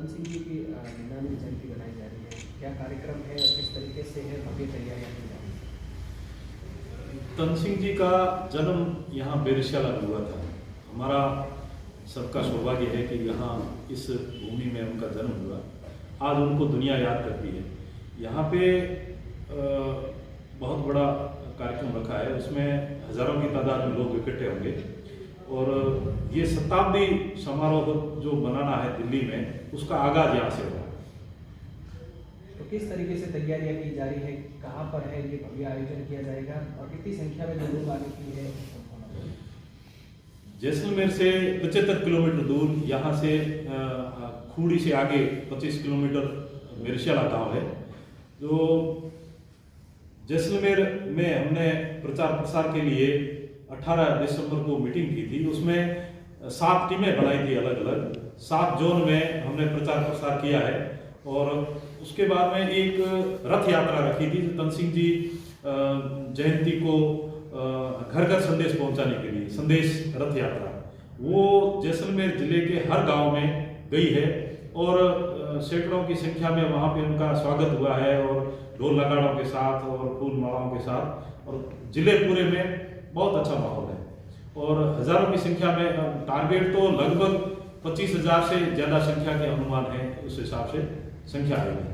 तन सिंह जी की 99वीं जयंती बनाई जा रही है, क्या कार्यक्रम है और किस तरीके से है, भव्य तैयारियां की जा रही है? तन सिंह जी का जन्म यहाँ बेरशाला में हुआ था। हमारा सबका सौभाग्य है कि यहाँ इस भूमि में उनका जन्म हुआ। आज उनको दुनिया याद करती है। यहाँ पे बहुत बड़ा कार्यक्रम रखा है, उसमें हजारों की तादाद में लोग इकट्ठे होंगे और ये शताब्दी समारोह जो मनाना है दिल्ली में, उसका आगाज यहाँ से होगा। तो किस तरीके से तैयारियां की जा रही है, कहाँ पर है ये भव्य आयोजन किया जाएगा और कितनी संख्या में लोग आने की है? जैसलमेर से 75 किलोमीटर दूर, यहाँ से खूड़ी से आगे 25 किलोमीटर बेरशाला गाँव है। जो जैसलमेर में हमने प्रचार प्रसार के लिए 18 दिसंबर को मीटिंग की थी। उसमें 7 टीमें बनाई थी, अलग अलग 7 जोन में हमने प्रचार प्रसार किया है। और उसके बाद में एक रथ यात्रा रखी थी तन सिंह जी जयंती को घर घर संदेश पहुंचाने के लिए, संदेश रथ यात्रा वो जैसलमेर जिले के हर गांव में गई है और सैकड़ों की संख्या में वहां पे उनका स्वागत हुआ है और ढोल नगाड़ों के साथ और फूल मालाओं के साथ, और जिले पूरे में बहुत अच्छा माहौल है और हजारों की संख्या में। टारगेट तो लगभग 25,000 से ज्यादा संख्या के अनुमान है, उस हिसाब से संख्या आएगी।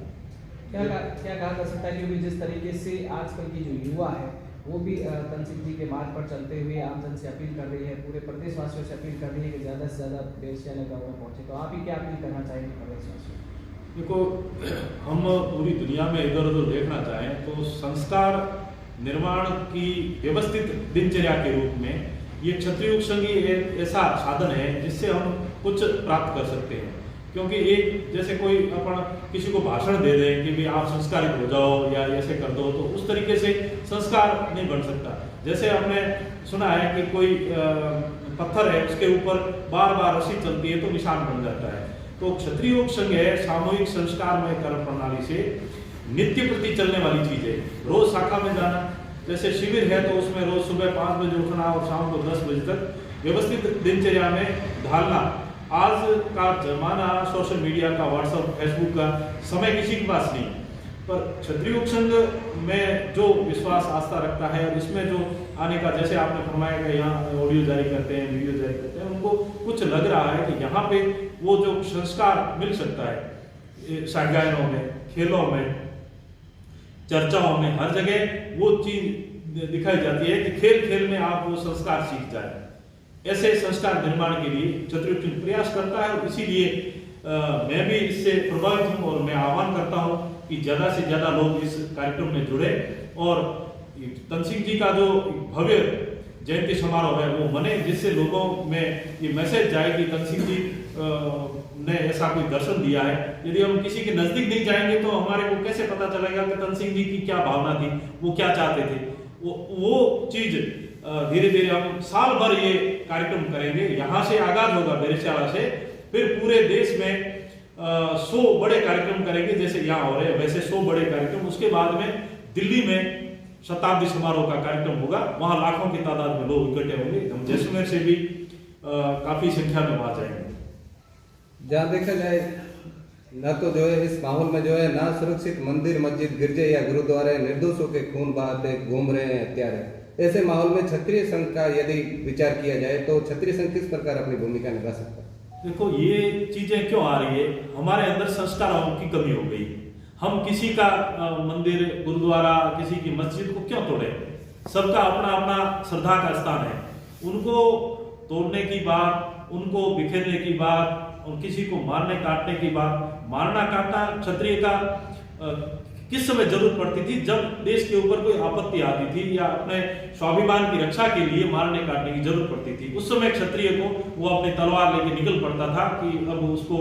क्या कहा जा सकता है, क्योंकि जिस तरीके से आजकल की जो युवा है वो भी तन सिंह जी के मार्ग पर चलते हुए आमजन से अपील कर रही है, पूरे प्रदेशवासियों से अपील कर रही है कि ज़्यादा से ज़्यादा बेरशाला गाँव में पहुँचे, तो आप ही क्या अपील करना चाहेंगे प्रदेशवासियों? देखो, हम पूरी दुनिया में इधर उधर देखना चाहें तो संस्कार निर्माण की व्यवस्थित दिनचर्या के रूप में ये क्षत्रिय युग संघ एक ऐसा साधन है जिससे हम कुछ प्राप्त कर सकते हैं। क्योंकि एक जैसे कोई अपन किसी को भाषण दे दे कि भाई आप संस्कारित हो जाओ या ऐसे कर दो, तो उस तरीके से संस्कार नहीं बन सकता। जैसे हमने सुना है कि कोई पत्थर है, उसके ऊपर बार बार रस्सी चलती है तो निशान बन जाता है। तो क्षत्रिय योग संघ है सामूहिक संस्कारमय कर्म प्रणाली से नित्य प्रति चलने वाली चीज है। रोज शाखा में जाना, जैसे शिविर है तो उसमें रोज सुबह 5 बजे उठना और शाम को 10 बजे तक व्यवस्थित दिनचर्या में ढालना। आज का जमाना सोशल मीडिया का, व्हाट्सएप फेसबुक का समय किसी के पास नहीं, पर क्षत्रिय योग संघ में जो विश्वास आस्था रखता है और इसमें जो आने का, जैसे आपने फरमाया कि यहाँ ऑडियो जारी करते हैं, वीडियो जारी करते हैं, उनको कुछ लग रहा है कि यहाँ पे वो जो संस्कार मिल सकता है सागायनों में, खेलों में, चर्चाओं में, हर जगह वो चीज दिखाई जाती है कि खेल खेल में आप वो संस्कार सीख जाए। ऐसे संस्कार निर्माण के लिए क्षत्रिय योग संघ प्रयास करता है और इसीलिए मैं भी इससे प्रभावित हूँ और मैं आह्वान करता हूँ कि ज्यादा से ज्यादा लोग इस कार्यक्रम में जुड़े और तन सिंह जी का जो भव्य जयंती समारोह है वो मने, जिससे लोगों में ये मैसेज जाए कि तन सिंह जी ने ऐसा कोई दर्शन दिया है। यदि हम किसी के नजदीक नहीं जाएंगे तो हमारे को कैसे पता चलेगा कि तन सिंह जी की क्या भावना थी, वो क्या चाहते थे। वो चीज धीरे धीरे हम साल भर ये कार्यक्रम करेंगे। यहाँ से आगाज होगा बेरशाला से, फिर पूरे देश में 100 बड़े कार्यक्रम करेंगे, जैसे यहाँ हो रहे हैं वैसे 100 बड़े कार्यक्रम। उसके बाद में दिल्ली में शताब्दी समारोह का कार्यक्रम होगा, वहां लाखों की तादाद में लोग इकट्ठे होंगे। हम जैसलमेर से भी काफी संख्या में वहां जाएंगे। जहाँ देखा जाए न तो जो है इस माहौल में जो है ना सुरक्षित मंदिर, मस्जिद, गिरजे या गुरुद्वारे, निर्दोषों के खून बहाते घूम रहे हैं हत्यारे। ऐसे माहौल में क्षत्रिय संघ का यदि विचार किया जाए तो क्षत्रिय संघ किस प्रकार अपनी भूमिका निभा सकता है? देखो, ये चीजें क्यों आ रही है, हमारे अंदर संस्कारों की कमी हो गई। हम किसी का मंदिर, गुरुद्वारा, किसी की मस्जिद को क्यों तोड़े? सबका अपना अपना श्रद्धा का स्थान है। उनको तोड़ने की बात, उनको बिखेरने की बात और किसी को मारने काटने की बात, मारना काटना क्षत्रिय का किस समय जरूरत पड़ती थी? जब देश के ऊपर कोई आपत्ति आती थी या अपने स्वाभिमान की रक्षा के लिए मारने काटने की जरूरत पड़ती थी, उस समय क्षत्रिय को वो अपनी तलवार लेके निकल पड़ता था कि अब उसको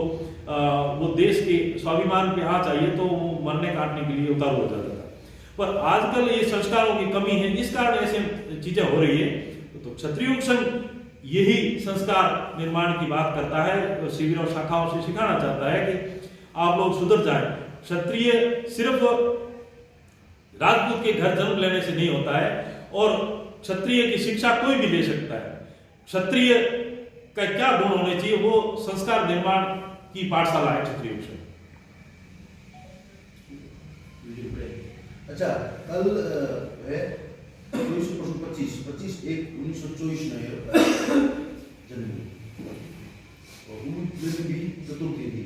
वो देश के स्वाभिमान पे आ चाहिए तो वो मरने काटने के लिए उतारू हो जाता था। पर आजकल ये संस्कारों की कमी है, इस कारण ऐसे चीजें हो रही है। तो क्षत्रिय योग संघ यही संस्कार निर्माण की बात करता है, शिविर और शाखाओं से सिखाना चाहता है कि आप लोग सुधर जाए। क्षत्रिय सिर्फ राजपूत के घर जन्म लेने से नहीं होता है और क्षत्रिय की शिक्षा कोई भी ले सकता है। क्षत्रिय का क्या गुण होने चाहिए, वो संस्कार निर्माण की पाठशाला है क्षत्रिय युग संघ। अच्छा, कल है 25/1/1924 जन्म और उनमें भी चतुर्थी थी।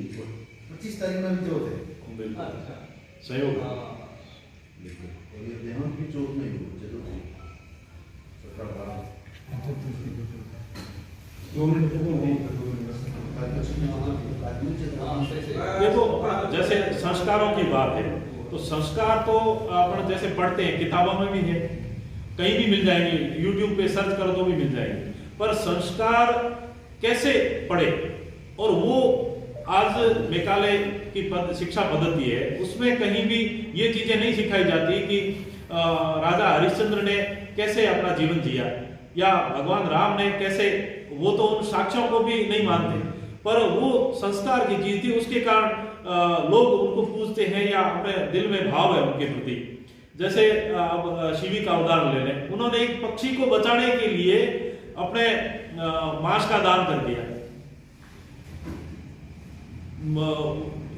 25 तारीख में भी चौथ है। अच्छा। सहयोग। हाँ। और ये देहांत भी चौथ में ही हुआ, चतुर्थी। देखो, जैसे संस्कारों की बात है तो संस्कार तो अपन जैसे पढ़ते हैं किताबों में भी है, कहीं भी मिल जाएंगे, YouTube पे सर्च करो तो भी मिल जाएंगे, पर संस्कार कैसे पढ़े, और वो आज मेघालय की शिक्षा पद्धति है उसमें कहीं भी ये चीजें नहीं सिखाई जाती कि राजा हरिश्चंद्र ने कैसे अपना जीवन जिया या भगवान राम ने कैसे, वो तो उन साक्ष्यों को भी नहीं मानते, पर वो संस्कार की चीज थी, उसके कारण लोग उनको पूजते हैं या अपने दिल में भाव है उनके प्रति। जैसे अब शिवी का उदाहरण ले लें, उन्होंने एक पक्षी को बचाने के लिए अपने मांस का दान कर दिया।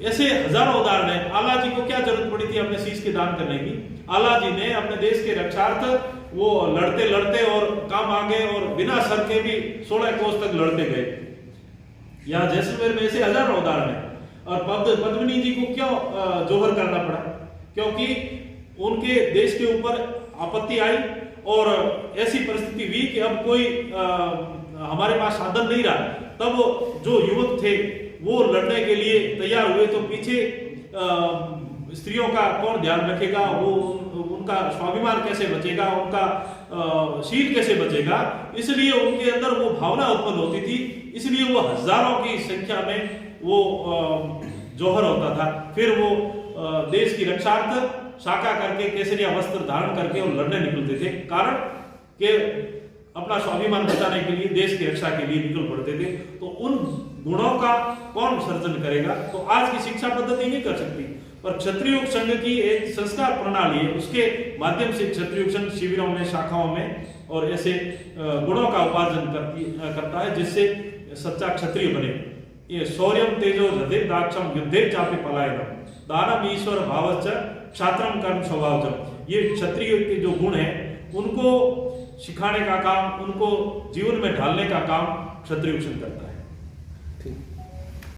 ऐसे हजारों उदाहरण है। आला जी को क्या जरूरत पड़ी थी अपने शीश के दान करने की? आला जी ने अपने देश के रक्षार्थ वो लड़ते लड़ते और काम आ गए और बिना सर के भी 16 कोस तक लड़ते गए। यहाँ जैसलमेर में ऐसे हजारों उदाहरण है। और पद्मिनी जी को क्यों जोहर करना पड़ा? क्योंकि उनके देश के ऊपर आपत्ति आई और ऐसी परिस्थिति हुई कि अब कोई हमारे पास साधन नहीं रहा। तब जो युवक थे वो लड़ने के लिए तैयार हुए, तो पीछे स्त्रियों का कौन ध्यान रखेगा, वो उनका स्वाभिमान कैसे बचेगा, उनका शील कैसे बचेगा, इसलिए उनके अंदर वो भावना उत्पन्न होती थी। इसलिए वो हजारों की संख्या में वो जोहर होता था। फिर वो देश की रक्षार्थ शाका करके केसरिया वस्त्र धारण करके और लड़ने निकलते थे, कारण के अपना स्वाभिमान बचाने के लिए, देश की रक्षा के लिए निकल पड़ते थे। तो उन गुणों का कौन सर्जन करेगा? तो आज की शिक्षा पद्धति नहीं कर सकती, पर क्षत्रिय युग संघ की एक संस्कार प्रणाली है, उसके माध्यम से क्षत्रिय युग संघ शिविरों में, शाखाओं में और ऐसे गुणों का उपार्जन करता है जिससे सच्चा क्षत्रिय बने। ये शौर्यम तेजो हृदय दाक्षम युद्धे चापि पलायनम दानम ईश्वर भावच क्षात्रम कर्म स्वभावजम। ये क्षत्रिय के जो गुण हैं उनको सिखाने का काम, उनको जीवन में ढालने का काम क्षत्रिय युग संघ करता है।